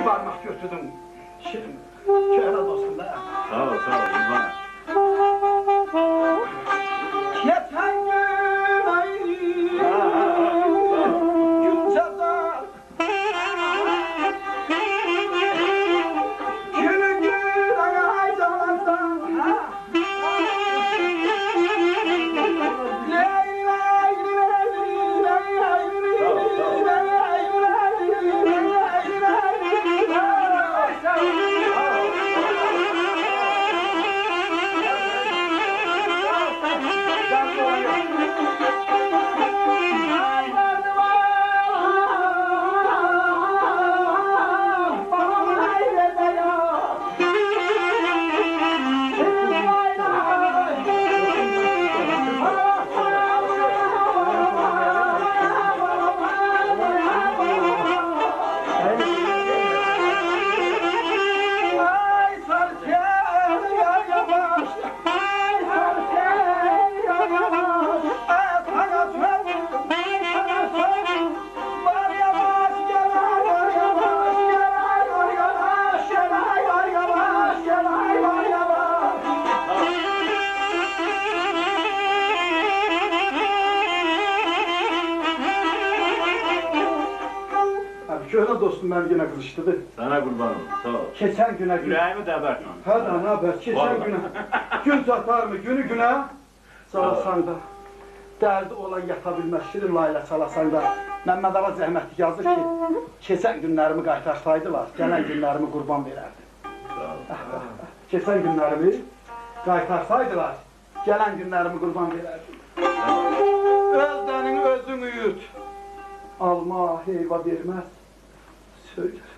bir parmak götürdüm. Şirin, köyle dostum da. Sağ ol, kurban. Geçen gün ay, gün çatar. Günü gün ay canlarsan. Şöyle dostum ben yine kızıştırdı. Sana kurban olsun, sağ ol. Geçen güne gün. Yüreğimi de ver. Hadi ne haber? Geçen güne. Gün satar mı? Günü güne. Salasan da. Derdi olan yatabilmez. Şirin layla salasan da. Mehmet Ağa zəhmətli yazır ki, keçən günlərimi qaytarsaydılar, gələn günlərimi qurban verərdim. Keçən günlərimi qaytarsaydılar, gələn günlərimi qurban verərdim. Özlənin özünü yut. Alma heyva verməz. Söyler.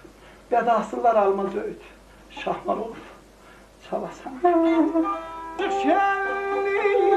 Qədasırlar almaz öğüt. Şahlar olur. Çalasan. Şenli